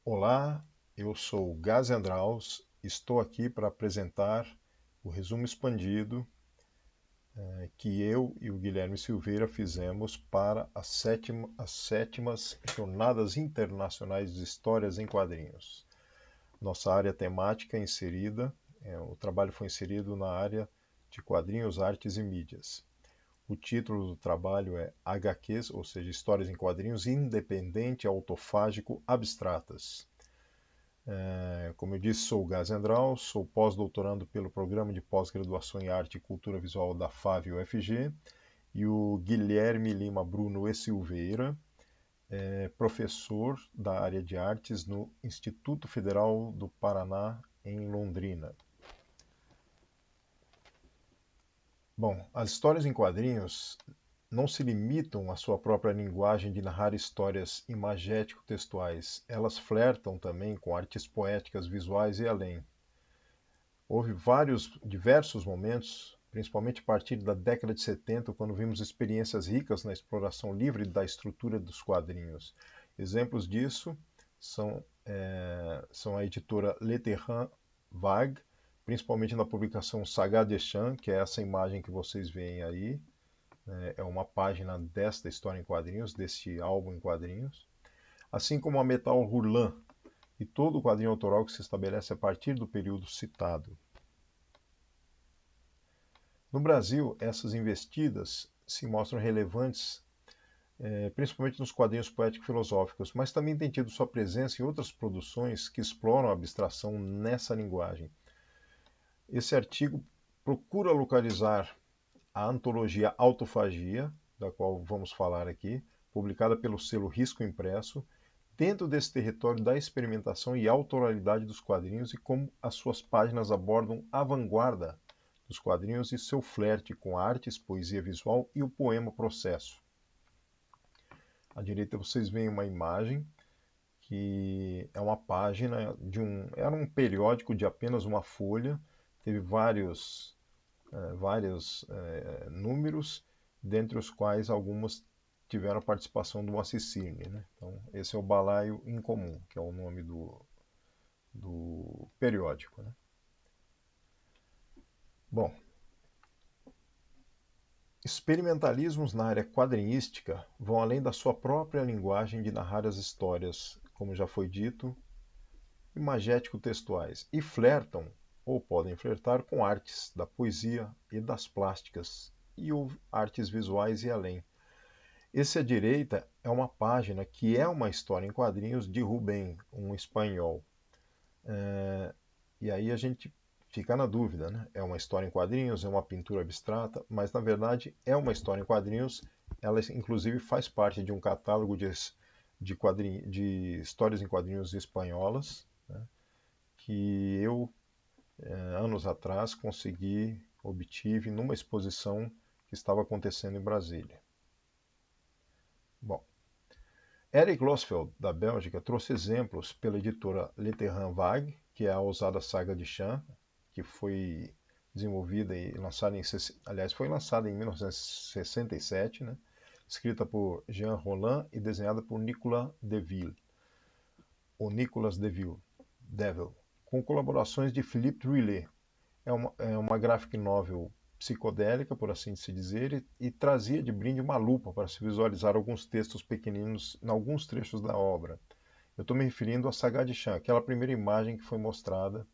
Olá, eu sou o Gaz Andraus, estou aqui para apresentar o resumo expandido que eu e o Guilherme Silveira fizemos para as sétimas Jornadas Internacionais de Histórias em Quadrinhos. Nossa área temática inserida, o trabalho foi inserido na área de quadrinhos, artes e mídias. O título do trabalho é HQs, ou seja, Histórias em Quadrinhos Independente, Autofágico, Abstratas. Como eu disse, sou o Gaz Endral, sou pós-doutorando pelo Programa de Pós-Graduação em Arte e Cultura Visual da FAV-UFG, e o Guilherme Lima Bruno e Silveira, professor da área de artes no Instituto Federal do Paraná, em Londrina. Bom, as histórias em quadrinhos não se limitam à sua própria linguagem de narrar histórias imagético-textuais. Elas flertam também com artes poéticas, visuais e além. Houve diversos momentos, principalmente a partir da década de 70, quando vimos experiências ricas na exploração livre da estrutura dos quadrinhos. Exemplos disso são a editora Le Terrain Vague, principalmente na publicação Saga des Champs, que é essa imagem que vocês veem aí. É uma página desta história em quadrinhos, deste álbum em quadrinhos. Assim como a Metal Hurlan e todo o quadrinho autoral que se estabelece a partir do período citado. No Brasil, essas investidas se mostram relevantes, principalmente nos quadrinhos poético-filosóficos, mas também tem tido sua presença em outras produções que exploram a abstração nessa linguagem. Esse artigo procura localizar a antologia Autofagia, da qual vamos falar aqui, publicada pelo selo Risco Impresso, dentro desse território da experimentação e autoralidade dos quadrinhos e como as suas páginas abordam a vanguarda dos quadrinhos e seu flerte com artes, poesia visual e o poema processo. À direita vocês veem uma imagem que é uma página era um periódico de apenas uma folha, teve vários números, dentre os quais algumas tiveram a participação do Moacir Cirne, né? Então, esse é o Balaio Incomum, que é o nome do periódico, né? Bom, experimentalismos na área quadrinística vão além da sua própria linguagem de narrar as histórias, como já foi dito, imagético-textuais, e flertam ou podem flertar com artes da poesia e das plásticas, e artes visuais e além. Esse à direita é uma página que é uma história em quadrinhos de Rubén, um espanhol. E aí a gente fica na dúvida, né? É uma história em quadrinhos, é uma pintura abstrata, mas na verdade é uma história em quadrinhos. Ela inclusive faz parte de um catálogo de histórias em quadrinhos espanholas, né? Que eu anos atrás obtive numa exposição que estava acontecendo em Brasília. Bom, Eric Losfeld, da Bélgica, trouxe exemplos pela editora Le Terrain Vague, que é a ousada saga de Champs, que foi desenvolvida e lançada foi lançada em 1967, né? Escrita por Jean Roland e desenhada por Nicolas Deville, com colaborações de Philippe Druillet. É uma graphic novel psicodélica, por assim se dizer, e trazia de brinde uma lupa para se visualizar alguns textos pequeninos em alguns trechos da obra. Eu estou me referindo à Saga de Champs, aquela primeira imagem que foi mostrada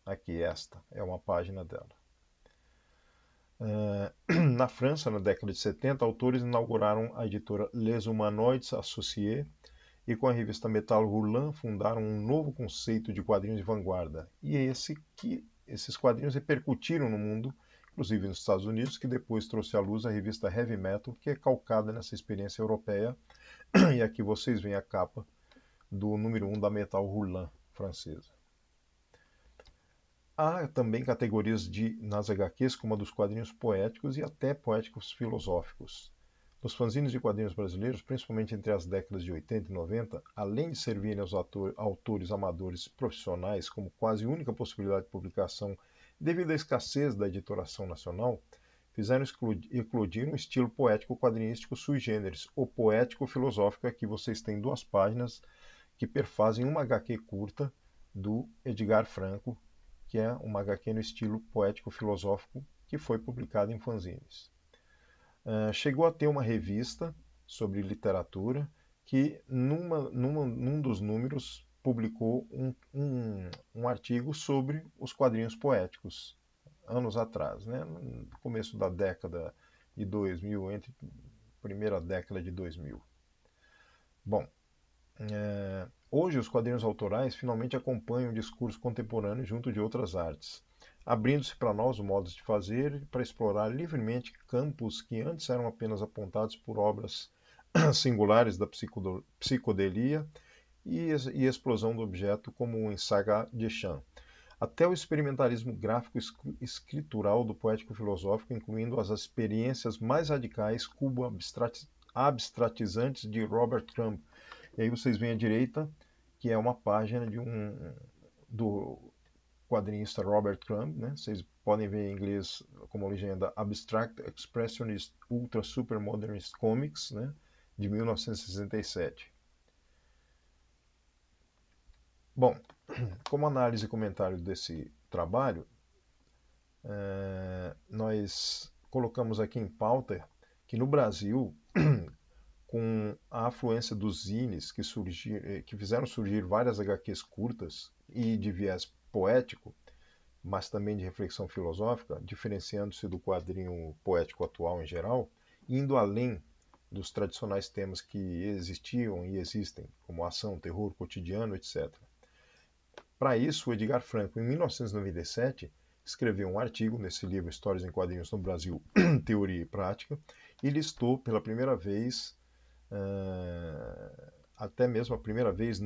aqui, esta é uma página dela. Na França, na década de 70, autores inauguraram a editora Les Humanoides Associés e com a revista Metal Hurlan fundaram um novo conceito de quadrinhos de vanguarda. E esses quadrinhos repercutiram no mundo, inclusive nos Estados Unidos, que depois trouxe à luz a revista Heavy Metal, que é calcada nessa experiência europeia. E aqui vocês veem a capa do número 1 da Metal Hurlan francesa. Há também categorias nas HQs, como a dos quadrinhos poéticos e até poéticos filosóficos. Nos fanzines de quadrinhos brasileiros, principalmente entre as décadas de 80 e 90, além de servirem aos autores amadores profissionais como quase única possibilidade de publicação devido à escassez da editoração nacional, fizeram eclodir um estilo poético quadrinístico sui generis, o poético filosófico. Aqui vocês têm 2 páginas que perfazem uma HQ curta do Edgar Franco, que é uma HQ no estilo poético filosófico que foi publicada em fanzines. Chegou a ter uma revista sobre literatura que, num dos números, publicou um artigo sobre os quadrinhos poéticos, anos atrás, né? No começo da década de 2000, entre a primeira década de 2000. Bom, hoje os quadrinhos autorais finalmente acompanham o discurso contemporâneo junto de outras artes, abrindo-se para novos modos de fazer e para explorar livremente campos que antes eram apenas apontados por obras singulares da psicodelia e explosão do objeto, como em Saga de Chan, até o experimentalismo gráfico escritural do poético filosófico, incluindo as experiências mais radicais cubo-abstratizantes de Robert Crumb. E aí vocês veem à direita, que é uma página do quadrinista Robert Crumb, né? Vocês podem ver em inglês como legenda Abstract Expressionist Ultra Supermodernist Comics, né? De 1967. Bom, como análise e comentário desse trabalho, nós colocamos aqui em pauta que no Brasil, com a afluência dos zines que fizeram surgir várias HQs curtas e de viés poético, mas também de reflexão filosófica, diferenciando-se do quadrinho poético atual em geral, indo além dos tradicionais temas que existiam e existem, como ação, terror, cotidiano, etc. Para isso, o Edgar Franco, em 1997, escreveu um artigo nesse livro Histórias em Quadrinhos no Brasil, Teoria e Prática, e listou pela primeira vez, até mesmo a primeira vez,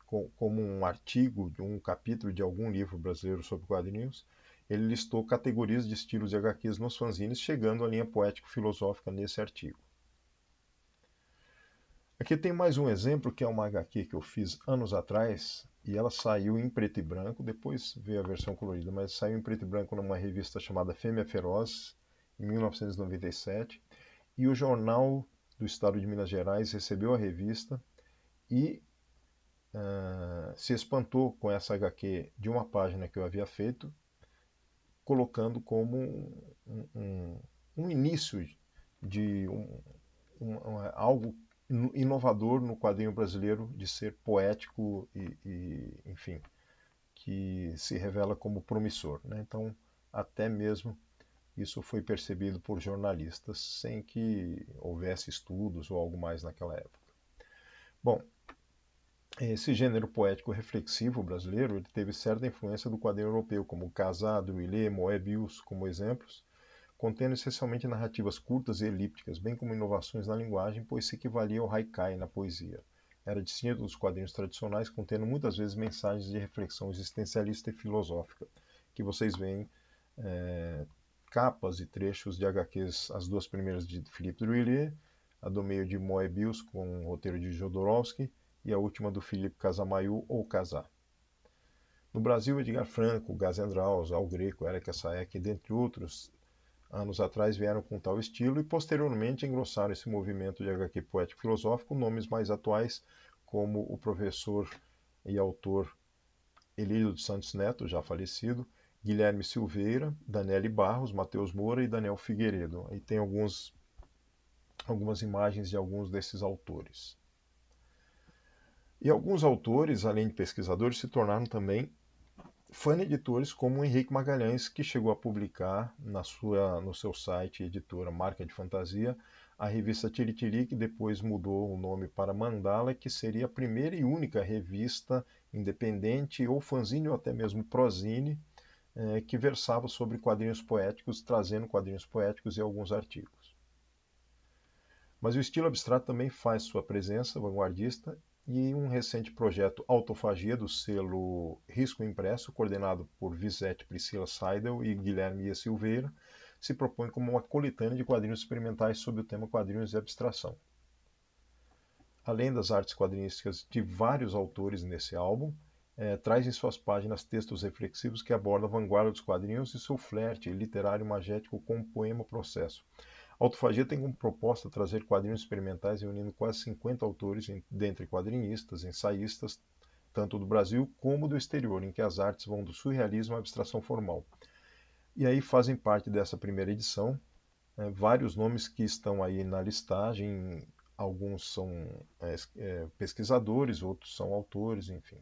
como um artigo de um capítulo de algum livro brasileiro sobre quadrinhos, ele listou categorias de estilos de HQs nos fanzines, chegando à linha poético-filosófica nesse artigo. Aqui tem mais um exemplo, que é uma HQ que eu fiz anos atrás, e ela saiu em preto e branco, depois veio a versão colorida, mas saiu em preto e branco numa revista chamada Fêmea Feroz, em 1997, e o Jornal do Estado de Minas Gerais recebeu a revista e se espantou com essa HQ de uma página que eu havia feito, colocando como um início de algo inovador no quadrinho brasileiro, de ser poético enfim, que se revela como promissor, né? Então, até mesmo isso foi percebido por jornalistas sem que houvesse estudos ou algo mais naquela época. Bom, esse gênero poético reflexivo brasileiro ele teve certa influência do quadrinho europeu, como Casado, Millet, Moebius como exemplos, contendo essencialmente narrativas curtas e elípticas, bem como inovações na linguagem, pois se equivalia ao haikai na poesia. Era distinto dos quadrinhos tradicionais, contendo muitas vezes mensagens de reflexão existencialista e filosófica, que vocês veem capas e trechos de HQs, as 2 primeiras de Philippe Druillet, a do meio de Moebius com o roteiro de Jodorowsky e a última do Philippe Casamayor ou Casar. No Brasil, Edgar Franco, Gaz Andraus, Al Greco, Eric Saek, dentre outros, anos atrás vieram com tal estilo e posteriormente engrossaram esse movimento de HQ poético filosófico nomes mais atuais como o professor e autor Elídio dos Santos Neto, já falecido, Guilherme Silveira, Daniele Barros, Matheus Moura e Daniel Figueiredo. Aí tem algumas imagens de alguns desses autores. E alguns autores, além de pesquisadores, se tornaram também fã-editores, como o Henrique Magalhães, que chegou a publicar no seu site editora Marca de Fantasia a revista Tiritiri, que depois mudou o nome para Mandala, que seria a primeira e única revista independente ou fanzine ou até mesmo prozine que versava sobre quadrinhos poéticos, trazendo quadrinhos poéticos e alguns artigos. Mas o estilo abstrato também faz sua presença vanguardista e um recente projeto Autofagia, do selo Risco Impresso, coordenado por Visete Priscila Seidel e Guilherme Ia Silveira, se propõe como uma coletânea de quadrinhos experimentais sob o tema quadrinhos de abstração. Além das artes quadrinísticas de vários autores nesse álbum, traz em suas páginas textos reflexivos que abordam a vanguarda dos quadrinhos e seu flerte literário magético com o poema Processo. A Autofagia tem como proposta trazer quadrinhos experimentais reunindo quase 50 autores, dentre quadrinistas, ensaístas, tanto do Brasil como do exterior, em que as artes vão do surrealismo à abstração formal. E aí fazem parte dessa primeira edição vários nomes que estão aí na listagem, alguns são pesquisadores, outros são autores, enfim.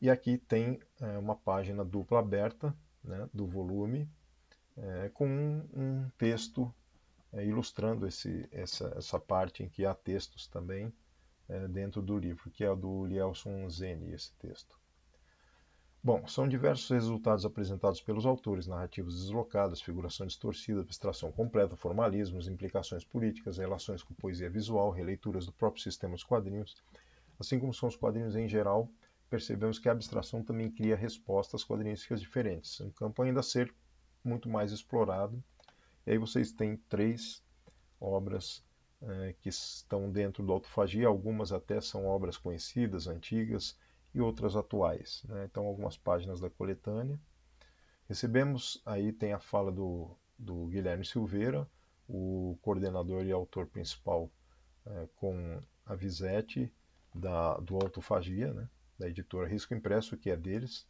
E aqui tem uma página dupla aberta, né, do volume, com um texto ilustrando essa parte em que há textos também dentro do livro, que é o do Lielson Zeni, esse texto. Bom, são diversos resultados apresentados pelos autores: narrativas deslocadas, figuração distorcida, abstração completa, formalismos, implicações políticas, relações com poesia visual, releituras do próprio sistema dos quadrinhos. Assim como são os quadrinhos em geral, percebemos que a abstração também cria respostas quadrinísticas diferentes, um campo ainda a ser muito mais explorado. E aí vocês têm 3 obras que estão dentro do Autofagia, algumas até são obras conhecidas, antigas, e outras atuais. Né? Então, algumas páginas da coletânea. Recebemos, aí tem a fala do Guilherme Silveira, o coordenador e autor principal com a Visete do Autofagia, né? Da editora Risco Impresso, que é deles.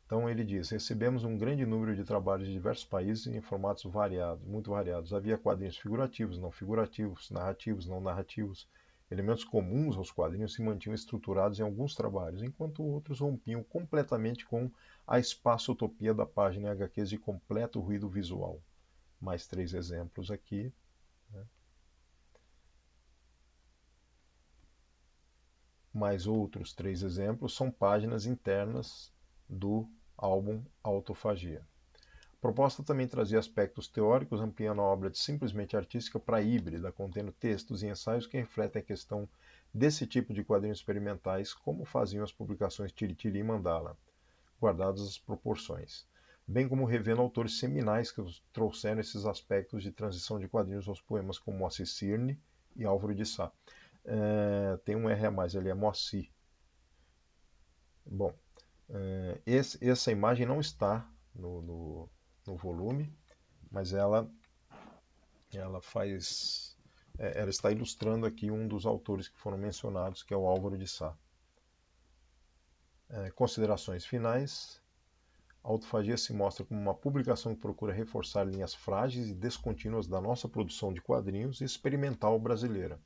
Então ele diz: recebemos um grande número de trabalhos de diversos países em formatos variados, muito variados. Havia quadrinhos figurativos, não figurativos, narrativos, não narrativos. Elementos comuns aos quadrinhos se mantinham estruturados em alguns trabalhos, enquanto outros rompiam completamente com a espaço-utopia da página em HQs de completo ruído visual. Mais 3 exemplos aqui. Né? Mais outros 3 exemplos são páginas internas do álbum Autofagia. A proposta também trazia aspectos teóricos, ampliando a obra de simplesmente artística para híbrida, contendo textos e ensaios que refletem a questão desse tipo de quadrinhos experimentais, como faziam as publicações Tiritiri e Mandala, guardadas as proporções, bem como revendo autores seminais que trouxeram esses aspectos de transição de quadrinhos aos poemas, como Moacir Cirne e Álvaro de Sá. Tem um R a mais ali, é Moacir. Bom, essa imagem não está no volume, mas ela está ilustrando aqui um dos autores que foram mencionados, que é o Álvaro de Sá. Considerações finais. A Autofagia se mostra como uma publicação que procura reforçar linhas frágeis e descontínuas da nossa produção de quadrinhos experimental brasileira,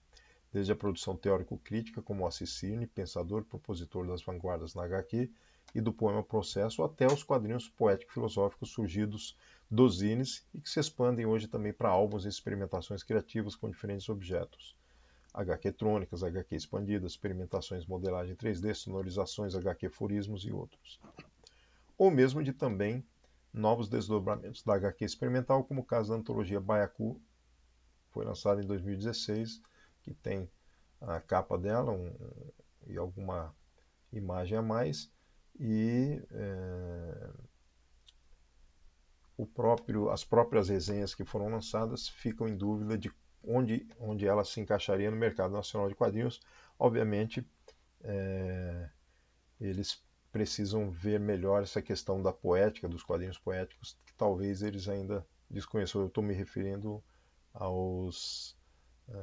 desde a produção teórico-crítica, como Moacir Cirne, pensador e propositor das vanguardas na HQ e do poema Processo, até os quadrinhos poético-filosóficos surgidos dos zines e que se expandem hoje também para álbuns e experimentações criativas com diferentes objetos. HQ-trônicas, HQ expandidas, experimentações modelagem 3D, sonorizações, HQ-furismos e outros. Ou mesmo de também novos desdobramentos da HQ experimental, como o caso da antologia Baiacu, foi lançada em 2016, que tem a capa dela e alguma imagem a mais, e as próprias resenhas que foram lançadas ficam em dúvida de onde ela se encaixaria no mercado nacional de quadrinhos. Obviamente, eles precisam ver melhor essa questão da poética, dos quadrinhos poéticos, que talvez eles ainda desconheçam. Eu estou me referindo aos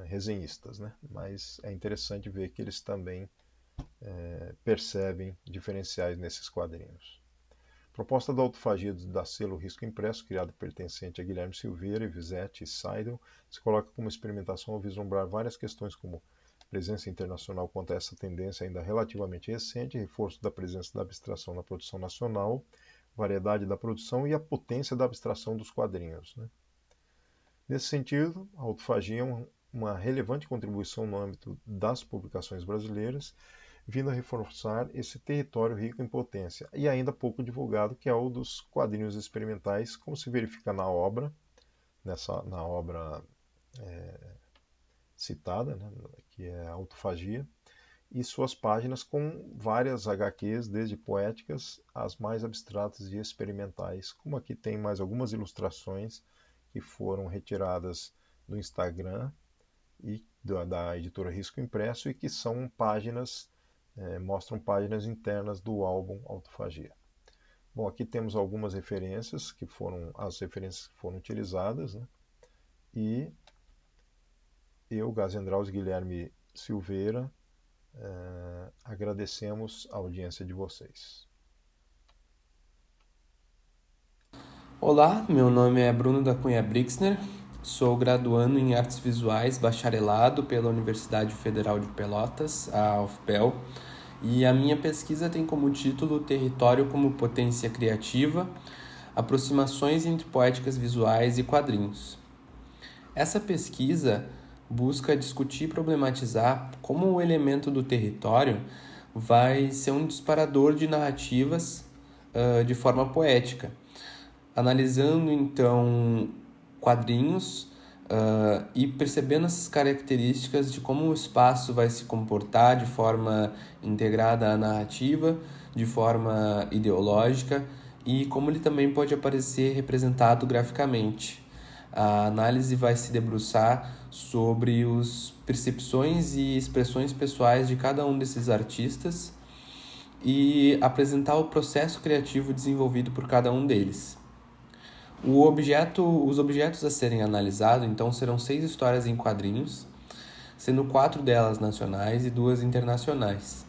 resenhistas, né? Mas é interessante ver que eles também percebem diferenciais nesses quadrinhos. Proposta da Autofagia da selo Risco Impresso, criado pertencente a Guilherme Silveira, Visete e Seidel, se coloca como experimentação ao vislumbrar várias questões como presença internacional quanto a essa tendência ainda relativamente recente, reforço da presença da abstração na produção nacional, variedade da produção e a potência da abstração dos quadrinhos. Né? Nesse sentido, a Autofagia é uma relevante contribuição no âmbito das publicações brasileiras, vindo a reforçar esse território rico em potência e ainda pouco divulgado, que é o dos quadrinhos experimentais, como se verifica na obra, na obra citada, né, que é a Autofagia, e suas páginas com várias HQs, desde poéticas às mais abstratas e experimentais. Como aqui tem mais algumas ilustrações que foram retiradas do Instagram e da editora Risco Impresso e que são páginas, mostram páginas internas do álbum Autofagia. Bom, aqui temos algumas referências as referências que foram utilizadas, né? E eu, Gazendraus Guilherme Silveira, agradecemos a audiência de vocês. Olá, meu nome é Bruno da Cunha Brixner, sou graduando em Artes Visuais, bacharelado pela Universidade Federal de Pelotas, a UFPEL, e a minha pesquisa tem como título Território como Potência Criativa, Aproximações entre Poéticas Visuais e Quadrinhos. Essa pesquisa busca discutir e problematizar como o elemento do território vai ser um disparador de narrativas de forma poética, analisando então quadrinhos e percebendo essas características de como o espaço vai se comportar de forma integrada à narrativa, de forma ideológica e como ele também pode aparecer representado graficamente. A análise vai se debruçar sobre as percepções e expressões pessoais de cada um desses artistas e apresentar o processo criativo desenvolvido por cada um deles. Os objetos a serem analisados, então, serão 6 histórias em quadrinhos, sendo 4 delas nacionais e 2 internacionais.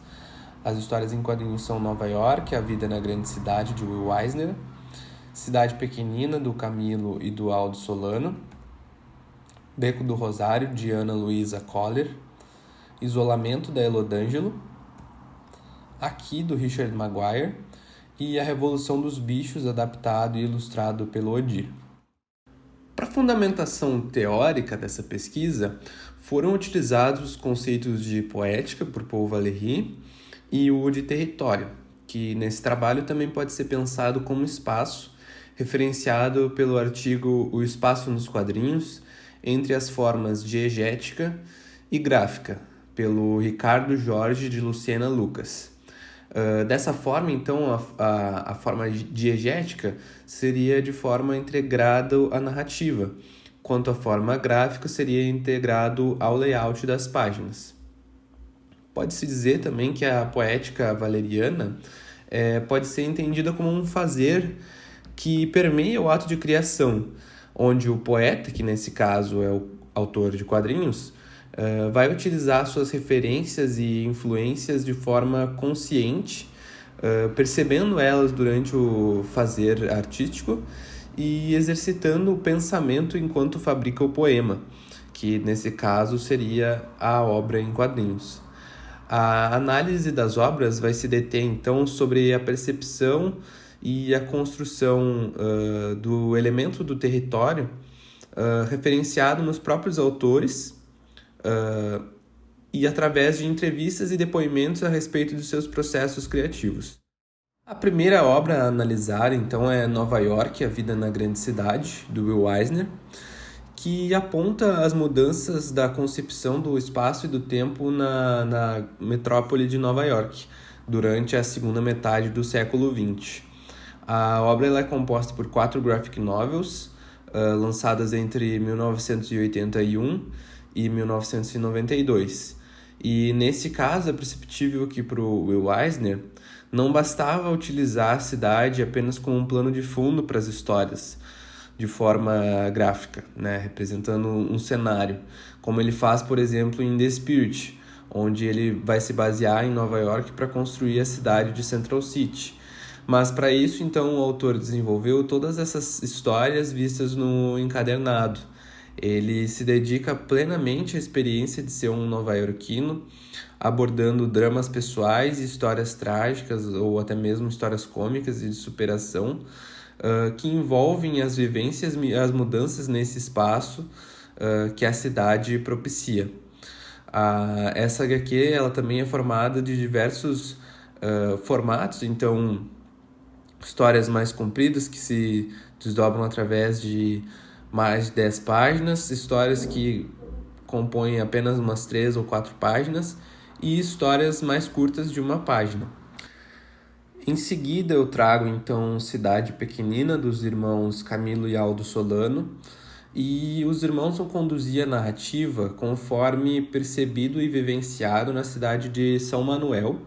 As histórias em quadrinhos são Nova York, A Vida na Grande Cidade, de Will Eisner, Cidade Pequenina, do Camilo e do Aldo Solano, Beco do Rosário, de Ana Luísa Coller, Isolamento, da Elodângelo, Aqui, do Richard Maguire, e A Revolução dos Bichos, adaptado e ilustrado pelo Odir. Para a fundamentação teórica dessa pesquisa, foram utilizados os conceitos de poética, por Paul Valéry, e o de território, que nesse trabalho também pode ser pensado como espaço, referenciado pelo artigo O Espaço nos Quadrinhos, entre as formas diegética e gráfica, pelo Ricardo Jorge de Lucena Lucas. Dessa forma, então, a forma diegética seria de forma integrada à narrativa, quanto a forma gráfica seria integrado ao layout das páginas. Pode-se dizer também que a poética valeriana pode ser entendida como um fazer que permeia o ato de criação, onde o poeta, que nesse caso é o autor de quadrinhos, vai utilizar suas referências e influências de forma consciente, percebendo elas durante o fazer artístico e exercitando o pensamento enquanto fabrica o poema, que nesse caso seria a obra em quadrinhos. A análise das obras vai se deter então sobre a percepção e a construção do elemento do território referenciado nos próprios autores e através de entrevistas e depoimentos a respeito dos seus processos criativos. A primeira obra a analisar, então, é Nova York, A Vida na Grande Cidade, do Will Eisner, que aponta as mudanças da concepção do espaço e do tempo na metrópole de Nova York, durante a segunda metade do século XX. A obra é composta por 4 graphic novels, lançadas entre 1981 e 1992. E nesse caso é perceptível que para o Will Eisner não bastava utilizar a cidade apenas como um plano de fundo para as histórias, de forma gráfica, né, representando um cenário, como ele faz, por exemplo, em The Spirit, onde ele vai se basear em Nova York para construir a cidade de Central City. Mas para isso, então, o autor desenvolveu todas essas histórias vistas no encadernado. Ele se dedica plenamente à experiência de ser um nova-iorquino, abordando dramas pessoais, histórias trágicas ou até mesmo histórias cômicas e de superação, que envolvem as vivências e as mudanças nesse espaço que a cidade propicia. Essa HQ ela também é formada de diversos formatos, então histórias mais compridas que se desdobram através de mais de 10 páginas, histórias que compõem apenas umas 3 ou 4 páginas e histórias mais curtas de uma página. Em seguida eu trago então Cidade Pequenina, dos irmãos Camilo e Aldo Solano, e os irmãos vão conduzir a narrativa conforme percebido e vivenciado na cidade de São Manuel,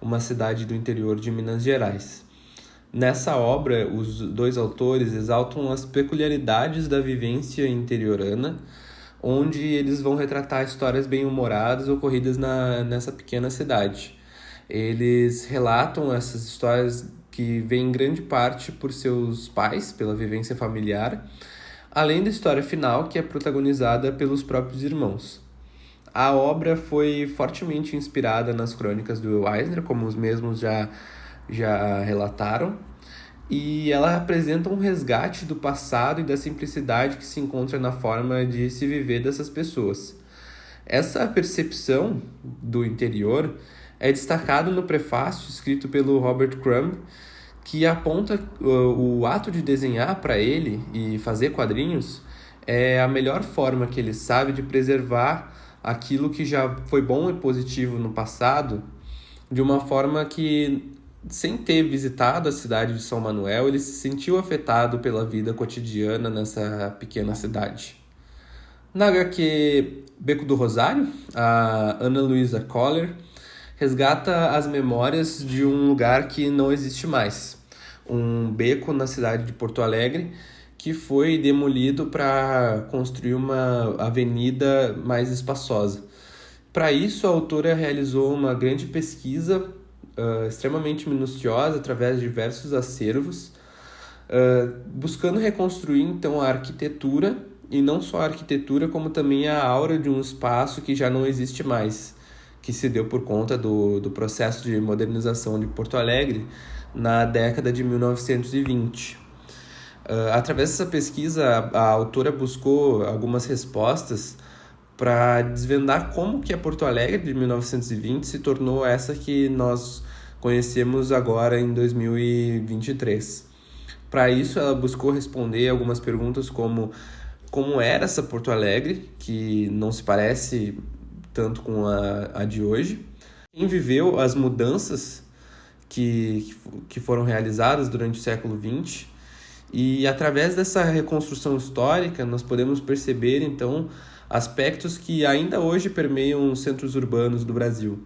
uma cidade do interior de Minas Gerais. Nessa obra, os dois autores exaltam as peculiaridades da vivência interiorana, onde eles vão retratar histórias bem-humoradas ocorridas nessa pequena cidade. Eles relatam essas histórias que vêm em grande parte por seus pais, pela vivência familiar, além da história final, que é protagonizada pelos próprios irmãos. A obra foi fortemente inspirada nas crônicas do Eisner, como os mesmos já relataram, e ela apresenta um resgate do passado e da simplicidade que se encontra na forma de se viver dessas pessoas. Essa percepção do interior é destacada no prefácio escrito pelo Robert Crumb, que aponta o ato de desenhar para ele e fazer quadrinhos é a melhor forma que ele sabe de preservar aquilo que já foi bom e positivo no passado, de uma forma que, sem ter visitado a cidade de São Manuel, ele se sentiu afetado pela vida cotidiana nessa pequena cidade. Na HQ Beco do Rosário, a Ana Luísa Koller resgata as memórias de um lugar que não existe mais, um beco na cidade de Porto Alegre, que foi demolido para construir uma avenida mais espaçosa. Para isso, a autora realizou uma grande pesquisa extremamente minuciosa através de diversos acervos, buscando reconstruir então a arquitetura, e não só a arquitetura, como também a aura de um espaço que já não existe mais, que se deu por conta do processo de modernização de Porto Alegre na década de 1920. Através dessa pesquisa, a autora buscou algumas respostas para desvendar como que a Porto Alegre de 1920 se tornou essa que nós conhecemos agora em 2023. Para isso, ela buscou responder algumas perguntas como era essa Porto Alegre, que não se parece tanto com a de hoje, quem viveu as mudanças que foram realizadas durante o século XX, e através dessa reconstrução histórica nós podemos perceber então aspectos que ainda hoje permeiam os centros urbanos do Brasil,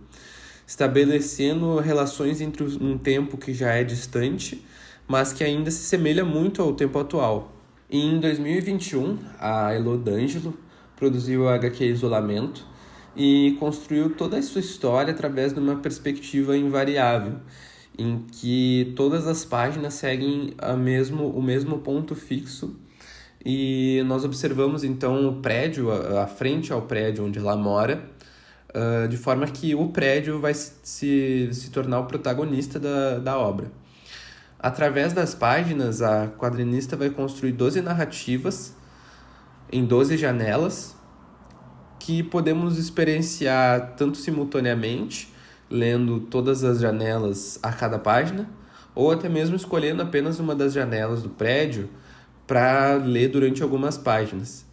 estabelecendo relações entre um tempo que já é distante, mas que ainda se semelha muito ao tempo atual. E em 2021, a Elo D'Angelo produziu a HQ Isolamento e construiu toda a sua história através de uma perspectiva invariável, em que todas as páginas seguem o mesmo ponto fixo, e nós observamos então o prédio, a frente ao prédio onde ela mora, de forma que o prédio vai se tornar o protagonista da obra. Através das páginas, a quadrinista vai construir 12 narrativas em 12 janelas, que podemos experienciar tanto simultaneamente, lendo todas as janelas a cada página, ou até mesmo escolhendo apenas uma das janelas do prédio para ler durante algumas páginas.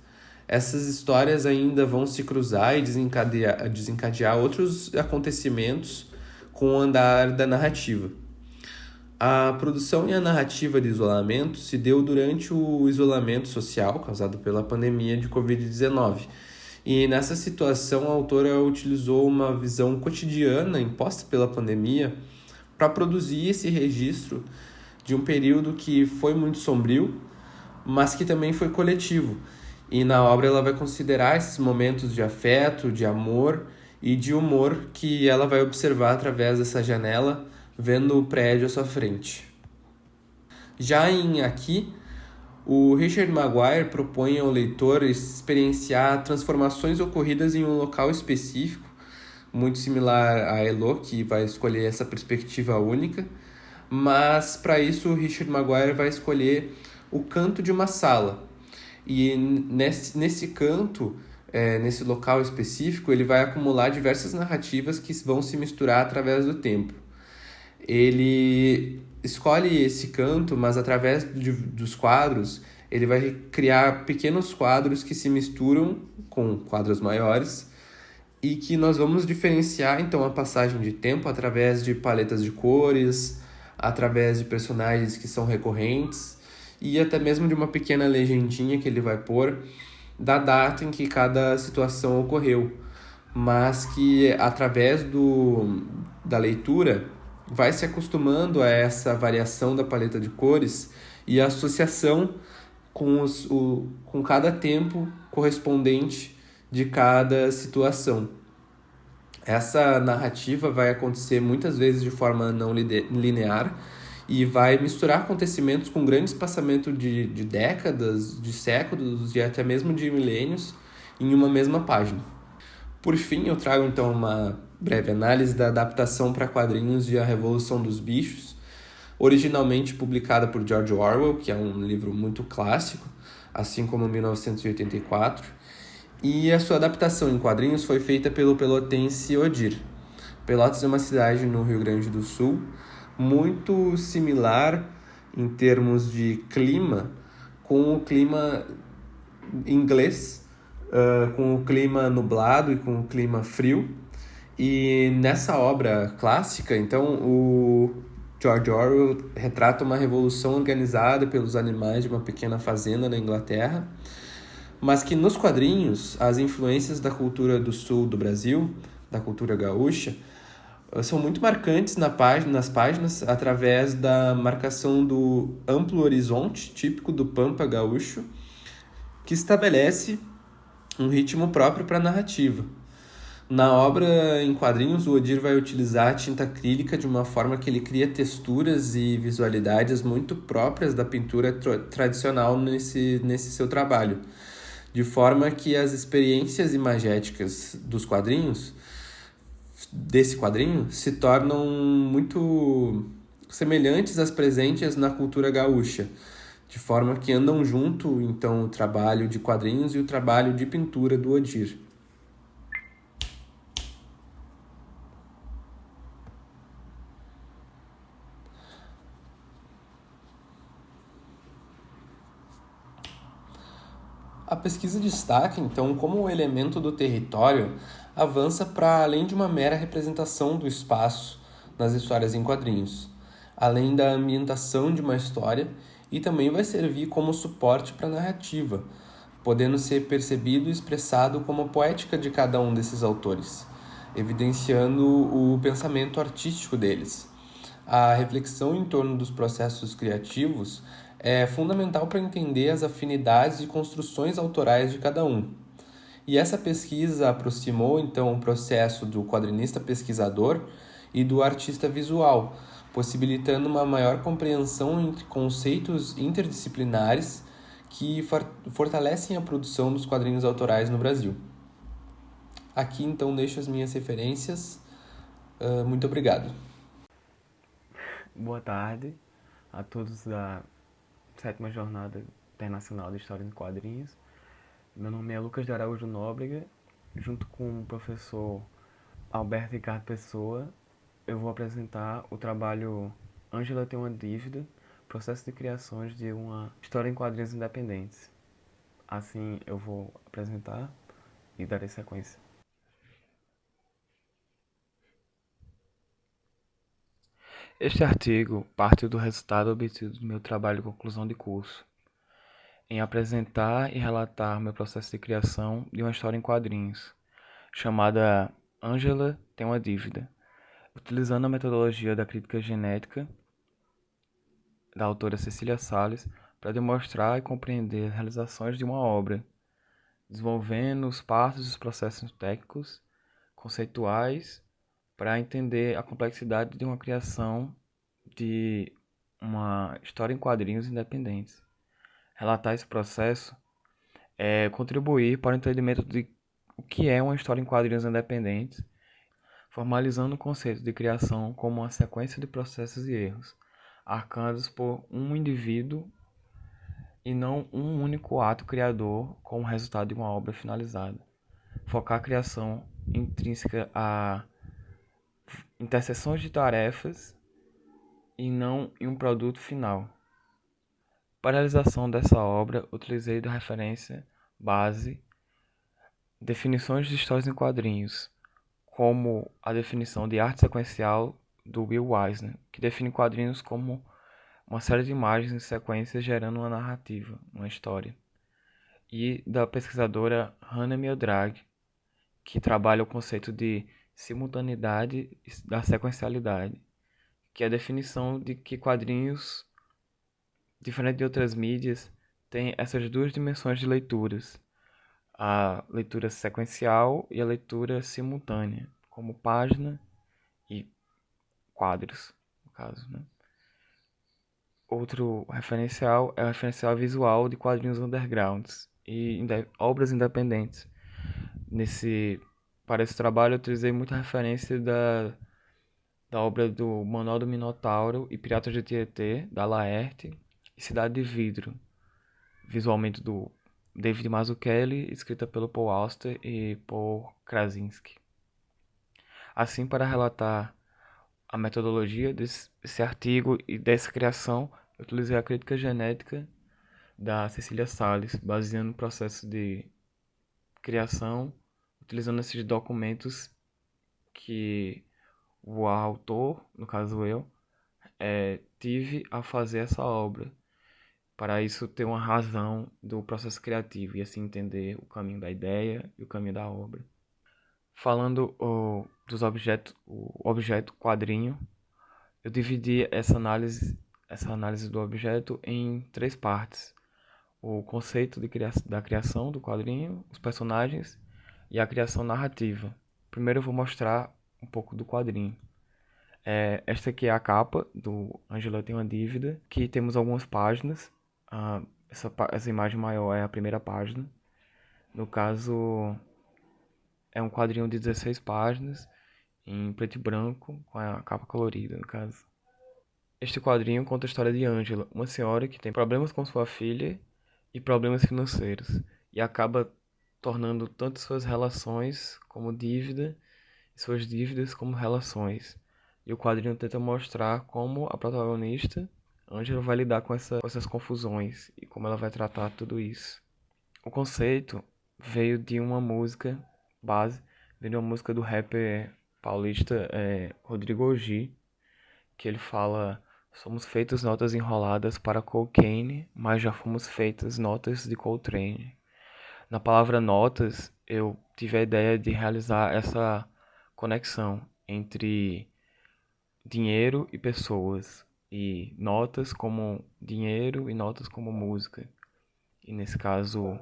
Essas histórias ainda vão se cruzar e desencadear outros acontecimentos com o andar da narrativa. A produção e a narrativa de Isolamento se deu durante o isolamento social causado pela pandemia de Covid-19. E nessa situação, a autora utilizou uma visão cotidiana imposta pela pandemia para produzir esse registro de um período que foi muito sombrio, mas que também foi coletivo. E na obra ela vai considerar esses momentos de afeto, de amor e de humor que ela vai observar através dessa janela, vendo o prédio à sua frente. Já em Aqui, o Richard Maguire propõe ao leitor experienciar transformações ocorridas em um local específico, muito similar a Elo, que vai escolher essa perspectiva única, mas para isso o Richard Maguire vai escolher o canto de uma sala. E nesse canto, nesse local específico, ele vai acumular diversas narrativas que vão se misturar através do tempo. Ele escolhe esse canto, mas através dos quadros, ele vai criar pequenos quadros que se misturam com quadros maiores, e que nós vamos diferenciar então a passagem de tempo através de paletas de cores, através de personagens que são recorrentes e até mesmo de uma pequena legendinha que ele vai pôr da data em que cada situação ocorreu, mas que através da leitura vai se acostumando a essa variação da paleta de cores e a associação com cada tempo correspondente de cada situação. Essa narrativa vai acontecer muitas vezes de forma não linear e vai misturar acontecimentos com grande espaçamento de décadas, de séculos e até mesmo de milênios em uma mesma página. Por fim, eu trago então uma breve análise da adaptação para quadrinhos de A Revolução dos Bichos, originalmente publicada por George Orwell, que é um livro muito clássico, assim como 1984, e a sua adaptação em quadrinhos foi feita pelo pelotense Odir. Pelotas é uma cidade no Rio Grande do Sul, muito similar em termos de clima com o clima inglês, com o clima nublado e com o clima frio. E nessa obra clássica, então, o George Orwell retrata uma revolução organizada pelos animais de uma pequena fazenda na Inglaterra, mas que nos quadrinhos as influências da cultura do sul do Brasil, da cultura gaúcha, são muito marcantes nas páginas através da marcação do amplo horizonte típico do Pampa gaúcho, que estabelece um ritmo próprio para a narrativa. Na obra em quadrinhos, o Odir vai utilizar a tinta acrílica de uma forma que ele cria texturas e visualidades muito próprias da pintura tradicional nesse seu trabalho, de forma que as experiências imagéticas desse quadrinho se tornam muito semelhantes às presentes na cultura gaúcha, de forma que andam junto, então, o trabalho de quadrinhos e o trabalho de pintura do Odir. A pesquisa destaca, então, como o elemento do território avança para além de uma mera representação do espaço nas histórias em quadrinhos, além da ambientação de uma história, e também vai servir como suporte para a narrativa, podendo ser percebido e expressado como a poética de cada um desses autores, evidenciando o pensamento artístico deles. A reflexão em torno dos processos criativos é fundamental para entender as afinidades e construções autorais de cada um. E essa pesquisa aproximou, então, o processo do quadrinista pesquisador e do artista visual, possibilitando uma maior compreensão entre conceitos interdisciplinares que fortalecem a produção dos quadrinhos autorais no Brasil. Aqui, então, deixo as minhas referências. Muito obrigado. Boa tarde a todos da 7ª Jornada Internacional de História em Quadrinhos. Meu nome é Lucas de Araújo Nóbrega. Junto com o professor Alberto Ricardo Pessoa, eu vou apresentar o trabalho Ângela tem uma dívida, processo de criações de uma história em quadrinhos independentes. Assim eu vou apresentar e darei sequência. Este artigo parte do resultado obtido do meu trabalho de conclusão de curso, em apresentar e relatar meu processo de criação de uma história em quadrinhos, chamada Ângela tem uma dívida, utilizando a metodologia da crítica genética da autora Cecília Salles para demonstrar e compreender as realizações de uma obra, desenvolvendo os passos e os processos técnicos, conceituais, para entender a complexidade de uma criação de uma história em quadrinhos independentes. Relatar esse processo é contribuir para o entendimento de o que é uma história em quadrinhos independentes, formalizando o conceito de criação como uma sequência de processos e erros, arcados por um indivíduo e não um único ato criador como resultado de uma obra finalizada. Focar a criação intrínseca a interseções de tarefas e não em um produto final. Para a realização dessa obra, utilizei da referência base Definições de histórias em quadrinhos, como a definição de arte sequencial do Will Eisner, que define quadrinhos como uma série de imagens em sequência gerando uma narrativa, uma história. E da pesquisadora Hannah Mildrag, que trabalha o conceito de simultaneidade da sequencialidade, que é a definição de que quadrinhos, diferente de outras mídias, têm essas duas dimensões de leituras, a leitura sequencial e a leitura simultânea, como página e quadros, no caso, né? Outro referencial é o referencial visual de quadrinhos undergrounds e obras independentes. Para esse trabalho, eu utilizei muita referência da obra do Manual do Minotauro e Piratas de Tietê, da Laerte, e Cidade de Vidro, visualmente do David Mazzucchelli, escrita pelo Paul Auster e Paul Krasinski. Assim, para relatar a metodologia desse artigo e dessa criação, eu utilizei a crítica genética da Cecília Salles, baseando no processo de criação, utilizando esses documentos que o autor, no caso eu, tive a fazer essa obra. Para isso ter uma razão do processo criativo e assim entender o caminho da ideia e o caminho da obra. Falando dos objetos, o objeto quadrinho, eu dividi essa análise do objeto em 3 partes: o conceito da criação do quadrinho, os personagens e a criação narrativa. Primeiro eu vou mostrar um pouco do quadrinho. Esta aqui é a capa do Angela Tem uma Dívida, que temos algumas páginas. Essa imagem maior é a primeira página. No caso, é um quadrinho de 16 páginas, em preto e branco, com a capa colorida, no caso. Este quadrinho conta a história de Angela, uma senhora que tem problemas com sua filha e problemas financeiros, e acaba tornando tanto suas relações como dívida, e suas dívidas como relações. E o quadrinho tenta mostrar como a protagonista, Angela, vai lidar com essas confusões e como ela vai tratar tudo isso. O conceito veio de uma música veio de uma música do rapper paulista Rodrigo Orgi, que ele fala: somos feitos notas enroladas para cocaine, mas já fomos feitas notas de Coltrane. Na palavra notas, eu tive a ideia de realizar essa conexão entre dinheiro e pessoas, e notas como dinheiro e notas como música. E nesse caso,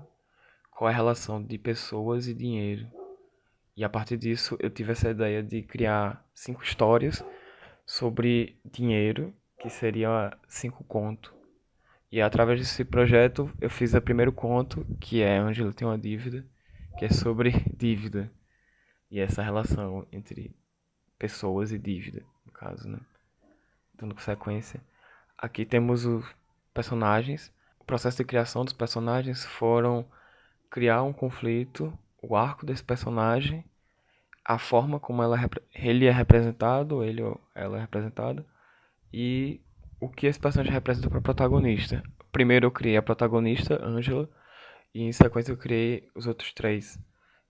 qual é a relação de pessoas e dinheiro? E a partir disso, eu tive essa ideia de criar 5 histórias sobre dinheiro, que seria 5 contos. E através desse projeto, eu fiz o primeiro conto, que é Angela Tem uma Dívida, que é sobre dívida. E essa relação entre pessoas e dívida, no caso, né? Dando sequência. Aqui temos os personagens. O processo de criação dos personagens foram criar um conflito, o arco desse personagem, a forma como ele é representado, ele ou ela é representada, e o que esse personagem representa para o protagonista. Primeiro eu criei a protagonista, Angela, e em sequência eu criei os outros 3,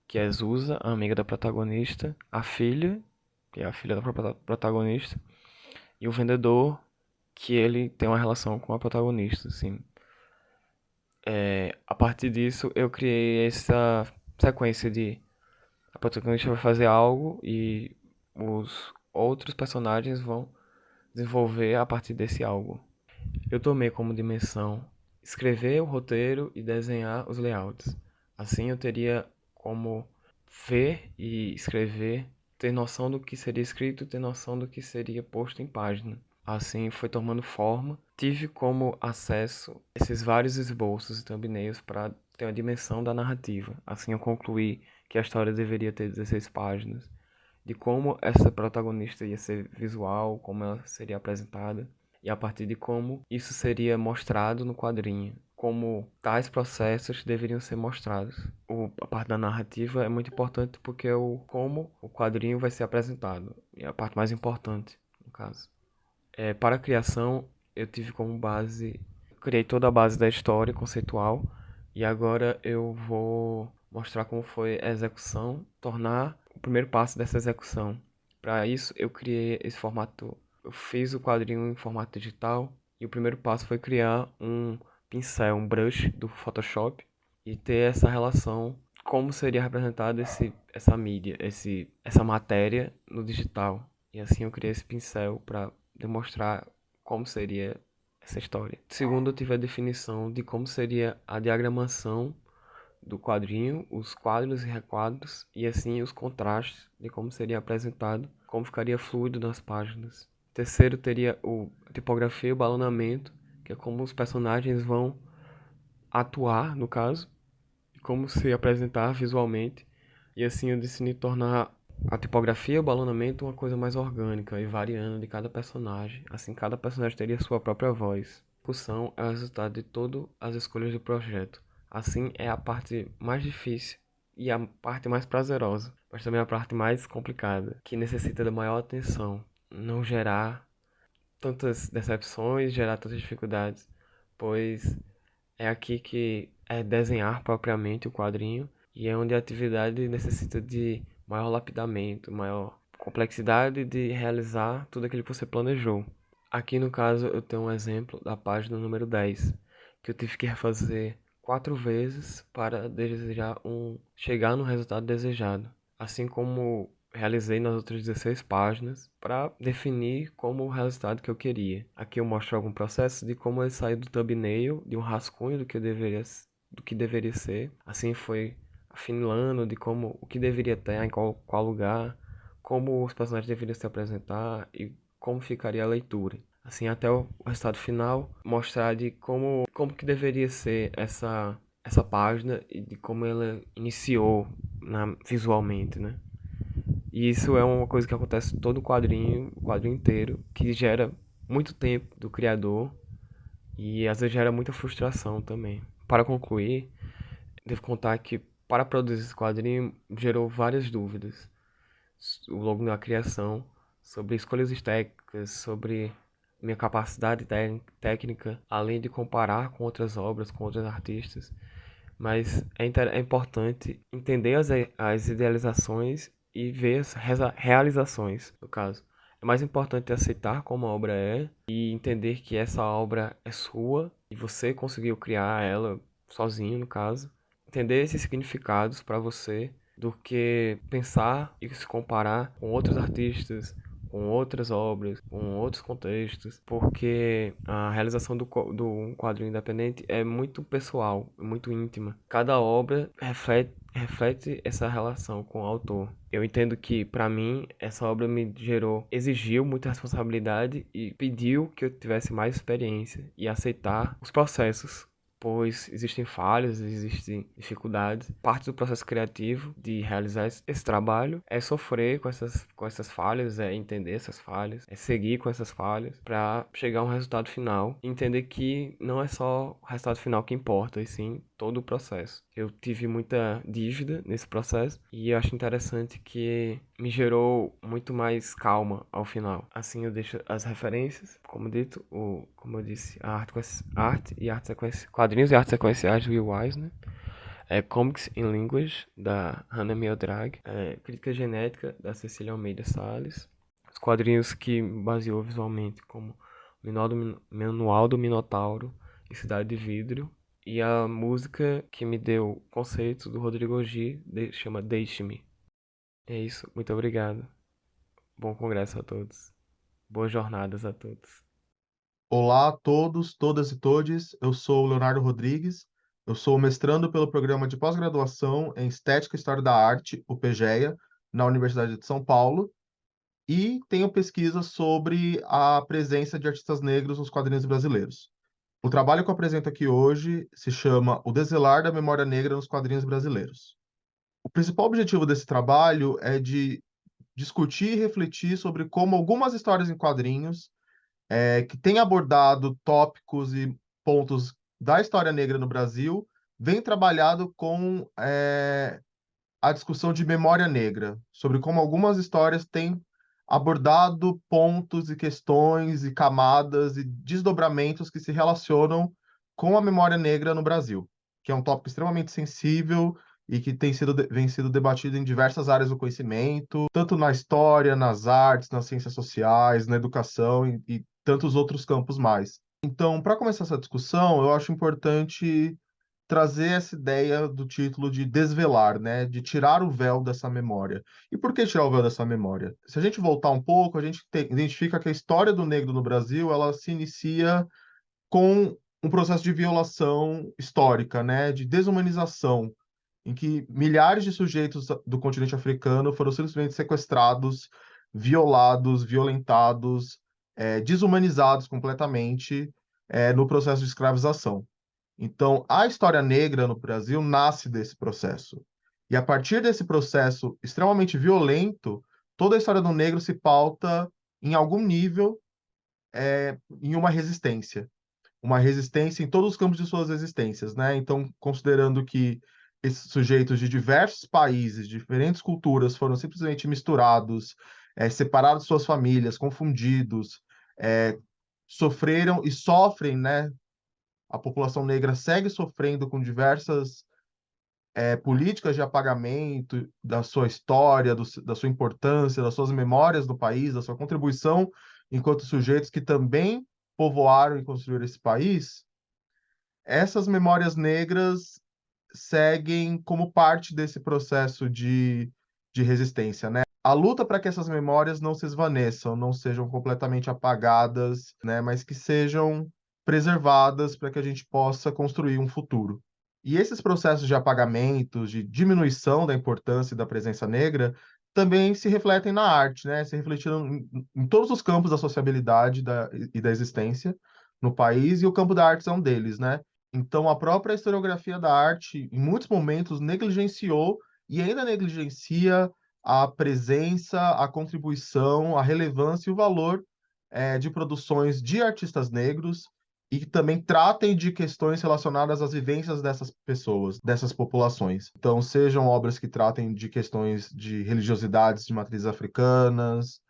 que é Zusa, a amiga da protagonista, a filha, que é a filha da protagonista, e o vendedor, que ele tem uma relação com a protagonista, assim. A partir disso, eu criei essa sequência de a protagonista vai fazer algo e os outros personagens vão desenvolver a partir desse algo. Eu tomei como dimensão escrever o roteiro e desenhar os layouts. Assim eu teria como ver e escrever, ter noção do que seria escrito, ter noção do que seria posto em página. Assim foi tomando forma. Tive como acesso esses vários esboços e thumbnails para ter uma dimensão da narrativa. Assim eu concluí que a história deveria ter 16 páginas, de como essa protagonista ia ser visual, como ela seria apresentada, e a partir de como isso seria mostrado no quadrinho, como tais processos deveriam ser mostrados. A parte da narrativa é muito importante porque como o quadrinho vai ser apresentado, é a parte mais importante, no caso. Para a criação, eu tive como base, criei toda a base da história conceitual, e agora eu vou mostrar como foi a execução, tornar o primeiro passo dessa execução. Para isso, eu criei esse formato, eu fiz o quadrinho em formato digital e o primeiro passo foi criar um pincel, um brush do Photoshop e ter essa relação, como seria representado essa mídia, essa matéria no digital. E assim eu criei esse pincel para demonstrar como seria essa história. Segundo, eu tive a definição de como seria a diagramação do quadrinho, os quadros e requadros, e assim os contrastes de como seria apresentado, como ficaria fluido nas páginas. Terceiro, teria a tipografia e o balonamento, que é como os personagens vão atuar, no caso, e como se apresentar visualmente, e assim eu decidi tornar a tipografia e o balonamento uma coisa mais orgânica e variando de cada personagem. Assim, cada personagem teria sua própria voz. A execução é o resultado de todas as escolhas do projeto. Assim, é a parte mais difícil e a parte mais prazerosa, mas também a parte mais complicada, que necessita da maior atenção. Não gerar tantas decepções, gerar tantas dificuldades, pois é aqui que é desenhar propriamente o quadrinho e é onde a atividade necessita de maior lapidamento, maior complexidade de realizar tudo aquilo que você planejou. Aqui no caso eu tenho um exemplo da página número 10, que eu tive que refazer 4 vezes para chegar no resultado desejado. Assim como realizei nas outras 16 páginas para definir como o resultado que eu queria. Aqui eu mostro algum processo de como eu saí do thumbnail, de um rascunho do que deveria ser. Assim foi afinando de como o que deveria ter em qual lugar, como os personagens deveriam se apresentar e como ficaria a leitura. Assim até o resultado final mostrar de como que deveria ser essa página e de como ela iniciou visualmente, né? E isso é uma coisa que acontece todo o quadrinho inteiro, que gera muito tempo do criador e às vezes gera muita frustração também. Para concluir, devo contar que para produzir esse quadrinho gerou várias dúvidas logo na criação sobre escolhas estéticas, sobre minha capacidade técnica, além de comparar com outras obras, com outros artistas. Mas é importante entender as idealizações e ver as realizações, no caso. É mais importante aceitar como a obra é e entender que essa obra é sua e você conseguiu criar ela sozinho, no caso. Entender esses significados para você do que pensar e se comparar com outros artistas, com outras obras, com outros contextos, porque a realização do um quadrinho independente é muito pessoal, muito íntima. Cada obra reflete essa relação com o autor. Eu entendo que, para mim, essa obra exigiu muita responsabilidade e pediu que eu tivesse mais experiência e aceitar os processos, pois existem falhas, existem dificuldades. Parte do processo criativo de realizar esse trabalho é sofrer com essas falhas, é entender essas falhas, é seguir com essas falhas para chegar a um resultado final e entender que não é só o resultado final que importa, e sim todo o processo. Eu tive muita dívida nesse processo e eu acho interessante que me gerou muito mais calma ao final. Assim eu deixo as referências, como dito, como eu disse, quadrinhos e artes sequenciais do Will Eisner, Comics in Language, da Hannah Miodrag, Crítica Genética, da Cecília Almeida Salles, os quadrinhos que me baseou visualmente, como Manual do Minotauro e Cidade de Vidro, e a música que me deu conceitos do Rodrigo G, chama Deixe-me. É isso, muito obrigado. Bom congresso a todos. Boas jornadas a todos. Olá a todos, todas e todes. Eu sou o Leonardo Rodrigues. Eu sou mestrando pelo programa de pós-graduação em Estética e História da Arte, o PGEA, na Universidade de São Paulo, e tenho pesquisa sobre a presença de artistas negros nos quadrinhos brasileiros. O trabalho que eu apresento aqui hoje se chama O Deselar da Memória Negra nos Quadrinhos Brasileiros. O principal objetivo desse trabalho é de discutir e refletir sobre como algumas histórias em quadrinhos que têm abordado tópicos e pontos da história negra no Brasil, vem trabalhado com a discussão de memória negra, sobre como algumas histórias têm abordado pontos e questões e camadas e desdobramentos que se relacionam com a memória negra no Brasil, que é um tópico extremamente sensível e que vem sido debatido em diversas áreas do conhecimento, tanto na história, nas artes, nas ciências sociais, na educação e tantos outros campos mais. Então, para começar essa discussão, eu acho importante trazer essa ideia do título de desvelar, né? De tirar o véu dessa memória. E por que tirar o véu dessa memória? Se a gente voltar um pouco, a gente identifica que a história do negro no Brasil, ela se inicia com um processo de violação histórica, né? De desumanização, em que milhares de sujeitos do continente africano foram simplesmente sequestrados, violados, violentados, desumanizados completamente, no processo de escravização. Então, a história negra no Brasil nasce desse processo. E a partir desse processo extremamente violento, toda a história do negro se pauta em algum nível, em uma resistência em todos os campos de suas existências, né? Então, considerando que esses sujeitos de diversos países, diferentes culturas, foram simplesmente misturados, separados de suas famílias, confundidos, sofreram e sofrem, né? A população negra segue sofrendo com diversas políticas de apagamento da sua história, da sua importância, das suas memórias do país, da sua contribuição enquanto sujeitos que também povoaram e construíram esse país. Essas memórias negras seguem como parte desse processo de resistência, né? A luta para que essas memórias não se esvaneçam, não sejam completamente apagadas, né? Mas que sejam preservadas para que a gente possa construir um futuro. E esses processos de apagamento, de diminuição da importância e da presença negra, também se refletem na arte, né? Se refletiram em todos os campos da sociabilidade e da existência no país, e o campo da arte é um deles, né? Então, a própria historiografia da arte, em muitos momentos, negligenciou e ainda negligencia a presença, a contribuição, a relevância e o valor de produções de artistas negros e que também tratem de questões relacionadas às vivências dessas pessoas, dessas populações. Então, sejam obras que tratem de questões de religiosidades de matrizes africanas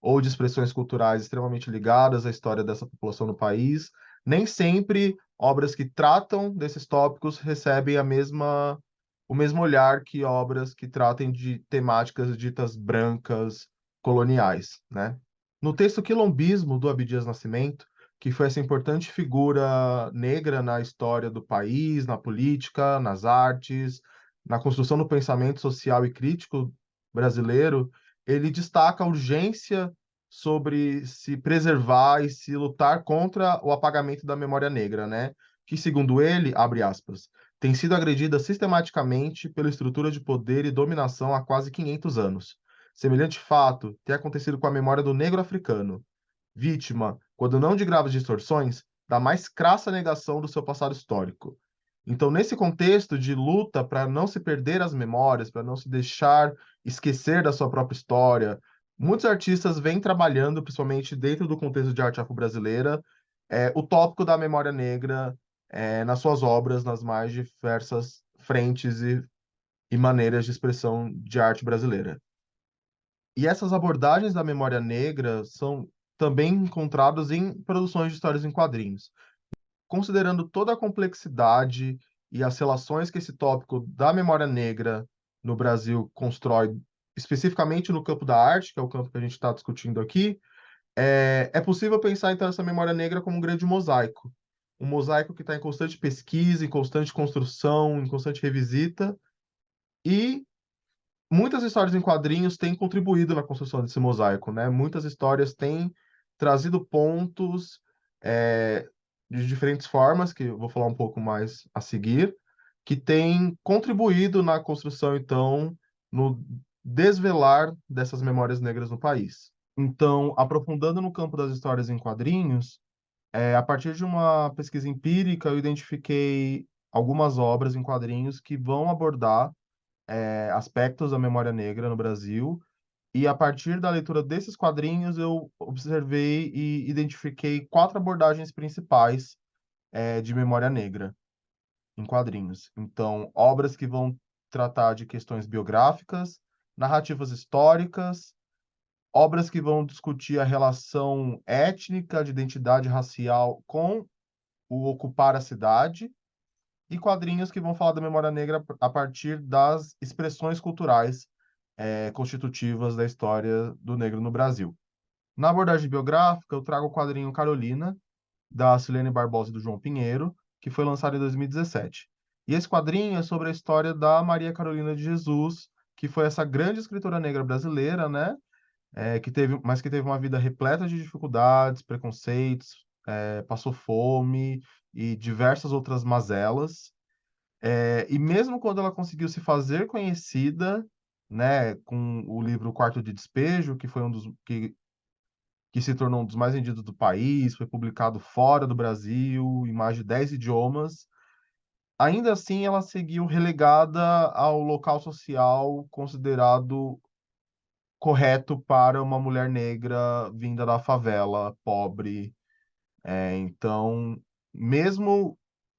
ou de expressões culturais extremamente ligadas à história dessa população no país, nem sempre obras que tratam desses tópicos recebem o mesmo olhar que obras que tratem de temáticas ditas brancas, coloniais, né? No texto Quilombismo, do Abdias Nascimento, que foi essa importante figura negra na história do país, na política, nas artes, na construção do pensamento social e crítico brasileiro, ele destaca a urgência sobre se preservar e se lutar contra o apagamento da memória negra, né? Que, segundo ele, abre aspas, tem sido agredida sistematicamente pela estrutura de poder e dominação há quase 500 anos. Semelhante fato tem acontecido com a memória do negro africano, vítima, quando não de graves distorções, da mais crassa negação do seu passado histórico. Então, nesse contexto de luta para não se perder as memórias, para não se deixar esquecer da sua própria história, muitos artistas vêm trabalhando, principalmente dentro do contexto de arte afro-brasileira, o tópico da memória negra nas suas obras, nas mais diversas frentes e maneiras de expressão de arte brasileira. E essas abordagens da memória negra são também encontradas em produções de histórias em quadrinhos. Considerando toda a complexidade e as relações que esse tópico da memória negra no Brasil constrói, especificamente no campo da arte, que é o campo que a gente está discutindo aqui, é possível pensar então essa memória negra como um grande mosaico. Um mosaico que está em constante pesquisa, em constante construção, em constante revisita, e muitas histórias em quadrinhos têm contribuído na construção desse mosaico, né? Muitas histórias têm trazido pontos é, de diferentes formas, que eu vou falar um pouco mais a seguir, que têm contribuído na construção, então, no desvelar dessas memórias negras no país. Então, aprofundando no campo das histórias em quadrinhos, a partir de uma pesquisa empírica, eu identifiquei algumas obras em quadrinhos que vão abordar aspectos da memória negra no Brasil. E a partir da leitura desses quadrinhos, eu observei e identifiquei quatro abordagens principais de memória negra em quadrinhos. Então, obras que vão tratar de questões biográficas, narrativas históricas, obras que vão discutir a relação étnica, de identidade racial com o ocupar a cidade, e quadrinhos que vão falar da memória negra a partir das expressões culturais constitutivas da história do negro no Brasil. Na abordagem biográfica, eu trago o quadrinho Carolina, da Silene Barbosa e do João Pinheiro, que foi lançado em 2017. E esse quadrinho é sobre a história da Maria Carolina de Jesus, que foi essa grande escritora negra brasileira, né? Mas que teve uma vida repleta de dificuldades, preconceitos, passou fome e diversas outras mazelas. E mesmo quando ela conseguiu se fazer conhecida, né, com o livro Quarto de Despejo, que foi que se tornou um dos mais vendidos do país, foi publicado fora do Brasil, em mais de 10 idiomas. Ainda assim, ela seguiu relegada ao local social considerado correto para uma mulher negra vinda da favela, pobre. Então, mesmo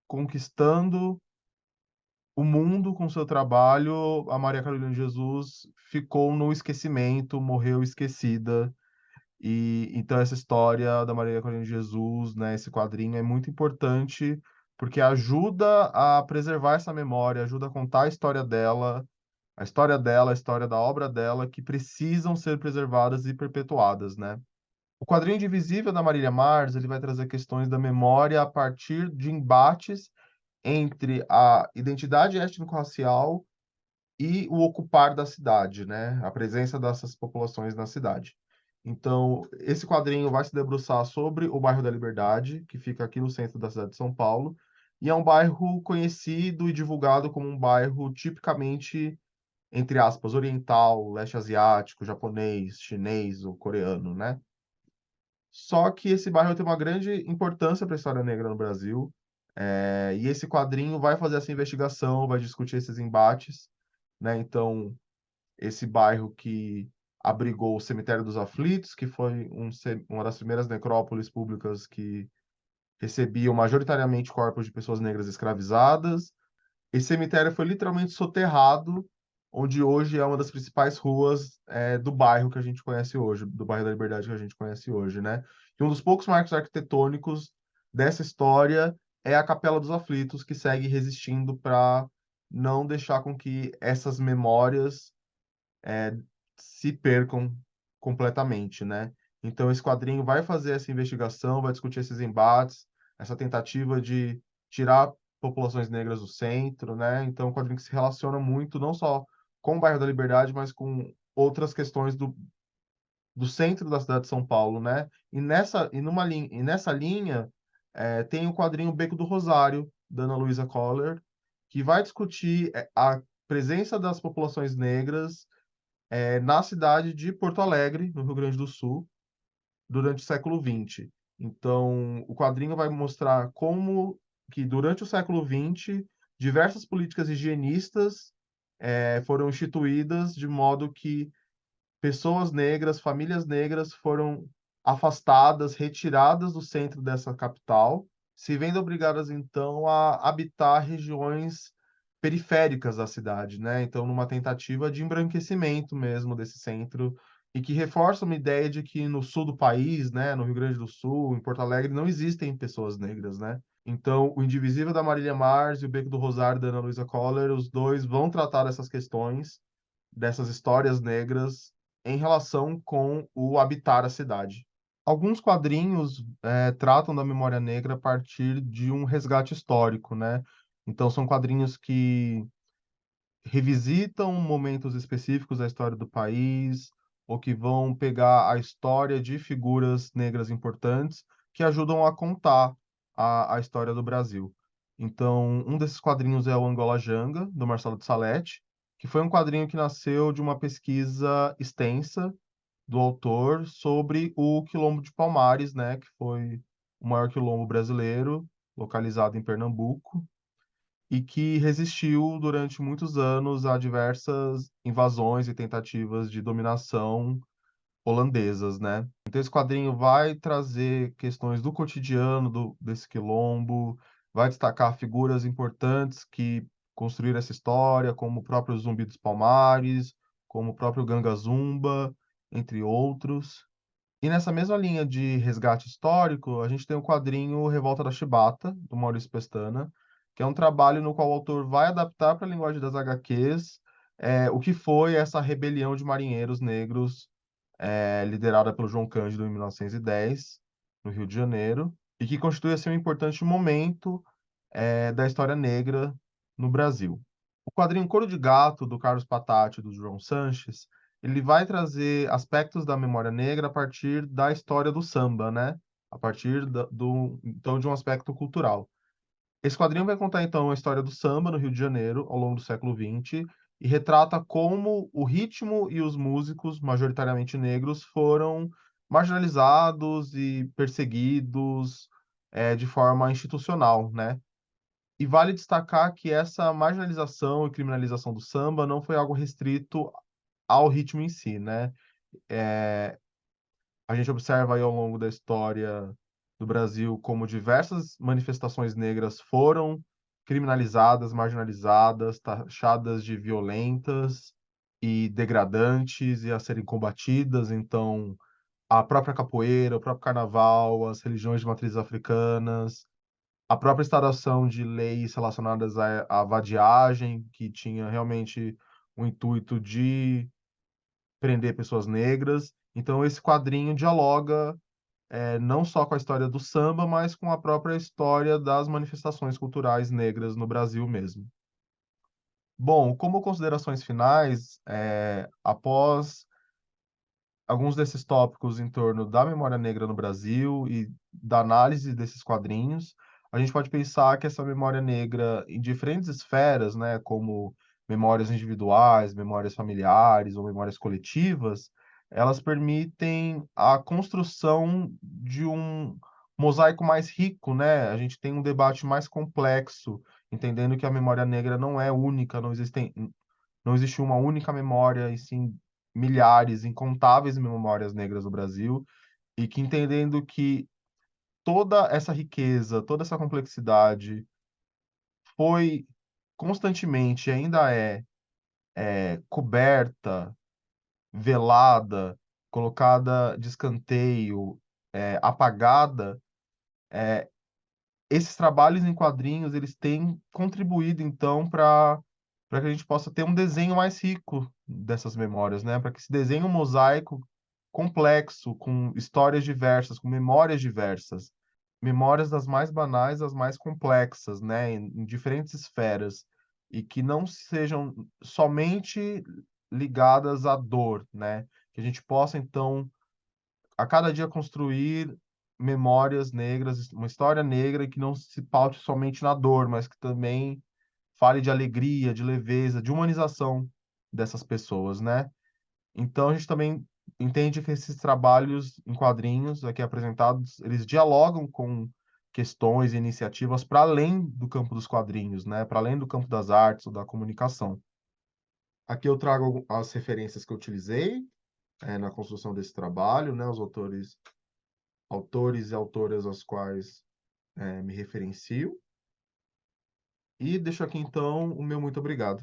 conquistando o mundo com seu trabalho, a Maria Carolina de Jesus ficou no esquecimento, morreu esquecida. E então essa história da Maria Carolina de Jesus, né, esse quadrinho é muito importante porque ajuda a preservar essa memória, ajuda a contar a história dela, a história dela, a história da obra dela, que precisam ser preservadas e perpetuadas, né? O quadrinho Indivisível da Marília Mars, ele vai trazer questões da memória a partir de embates entre a identidade étnico-racial e o ocupar da cidade, né? A presença dessas populações na cidade. Então, esse quadrinho vai se debruçar sobre o bairro da Liberdade, que fica aqui no centro da cidade de São Paulo, e é um bairro conhecido e divulgado como um bairro tipicamente, entre aspas, oriental, leste asiático, japonês, chinês ou coreano, né? Só que esse bairro tem uma grande importância para a história negra no Brasil, e esse quadrinho vai fazer essa investigação, vai discutir esses embates, né? Então, esse bairro que abrigou o Cemitério dos Aflitos, que foi uma das primeiras necrópolis públicas que recebiam majoritariamente corpos de pessoas negras escravizadas. Esse cemitério foi literalmente soterrado, onde hoje é uma das principais ruas do bairro que a gente conhece hoje, do bairro da Liberdade que a gente conhece hoje, né? E um dos poucos marcos arquitetônicos dessa história é a Capela dos Aflitos, que segue resistindo para não deixar com que essas memórias se percam completamente, né? Então, esse quadrinho vai fazer essa investigação, vai discutir esses embates, essa tentativa de tirar populações negras do centro, né? Então, é um quadrinho que se relaciona muito, não só com o bairro da Liberdade, mas com outras questões do centro da cidade de São Paulo, né? E nessa linha, tem o quadrinho Beco do Rosário, da Ana Luísa Coller, que vai discutir a presença das populações negras na cidade de Porto Alegre, no Rio Grande do Sul, durante o século XX. Então, o quadrinho vai mostrar como que durante o século XX diversas políticas higienistas foram instituídas de modo que pessoas negras, famílias negras foram afastadas, retiradas do centro dessa capital, se vendo obrigadas então a habitar regiões periféricas da cidade, né? Então, numa tentativa de embranquecimento mesmo desse centro e que reforça uma ideia de que no sul do país, né, no Rio Grande do Sul, em Porto Alegre, não existem pessoas negras, né? Então, o Indivisível da Marília Mars e o Beco do Rosário da Ana Luísa Coller, os dois vão tratar dessas questões, dessas histórias negras em relação com o habitar a cidade. Alguns quadrinhos tratam da memória negra a partir de um resgate histórico, né? Então, são quadrinhos que revisitam momentos específicos da história do país, ou que vão pegar a história de figuras negras importantes que ajudam a contar a história do Brasil. Então, um desses quadrinhos é o Angola Janga, do Marcelo de Salete, que foi um quadrinho que nasceu de uma pesquisa extensa do autor sobre o Quilombo de Palmares, né, que foi o maior quilombo brasileiro, localizado em Pernambuco, e que resistiu durante muitos anos a diversas invasões e tentativas de dominação holandesas, né? Então esse quadrinho vai trazer questões do cotidiano desse quilombo, vai destacar figuras importantes que construíram essa história, como o próprio Zumbi dos Palmares, como o próprio Ganga Zumba, entre outros. E nessa mesma linha de resgate histórico, a gente tem o quadrinho Revolta da Chibata, do Maurício Pestana, que é um trabalho no qual o autor vai adaptar para a linguagem das HQs o que foi essa rebelião de marinheiros negros liderada pelo João Cândido em 1910, no Rio de Janeiro, e que constitui assim, um importante momento da história negra no Brasil. O quadrinho Coro de Gato, do Carlos Patati e do João Sanches, ele vai trazer aspectos da memória negra a partir da história do samba, né? A partir então, de um aspecto cultural. Esse quadrinho vai contar, então, a história do samba no Rio de Janeiro, ao longo do século XX, e retrata como o ritmo e os músicos, majoritariamente negros, foram marginalizados e perseguidos de forma institucional, né? E vale destacar que essa marginalização e criminalização do samba não foi algo restrito ao ritmo em si, né? A gente observa aí ao longo da história do Brasil como diversas manifestações negras foram criminalizadas, marginalizadas, taxadas de violentas e degradantes e a serem combatidas. Então, a própria capoeira, o próprio carnaval, as religiões de matrizes africanas, a própria instauração de leis relacionadas à vadiagem, que tinha realmente o intuito de prender pessoas negras. Então, esse quadrinho dialoga não só com a história do samba, mas com a própria história das manifestações culturais negras no Brasil mesmo. Bom, como considerações finais, após alguns desses tópicos em torno da memória negra no Brasil e da análise desses quadrinhos, a gente pode pensar que essa memória negra em diferentes esferas, né, como memórias individuais, memórias familiares ou memórias coletivas, elas permitem a construção de um mosaico mais rico, né? A gente tem um debate mais complexo, entendendo que a memória negra não é única, não existe uma única memória, e sim milhares, incontáveis memórias negras no Brasil, e que entendendo que toda essa riqueza, toda essa complexidade foi constantemente, ainda coberta, velada, colocada de escanteio, apagada, esses trabalhos em quadrinhos, eles têm contribuído, então, para que a gente possa ter um desenho mais rico dessas memórias, né? Para que se desenhe um mosaico complexo, com histórias diversas, com memórias diversas, memórias das mais banais às mais complexas, né? Em diferentes esferas, e que não sejam somente ligadas à dor, né? Que a gente possa, então, a cada dia construir memórias negras, uma história negra que não se paute somente na dor, mas que também fale de alegria, de leveza, de humanização dessas pessoas, né? Então a gente também entende que esses trabalhos em quadrinhos aqui apresentados, eles dialogam com questões e iniciativas para além do campo dos quadrinhos, né? Para além do campo das artes ou da comunicação. Aqui eu trago as referências que eu utilizei na construção desse trabalho, né? Os autores e autoras aos quais me referencio. E deixo aqui então o meu muito obrigado.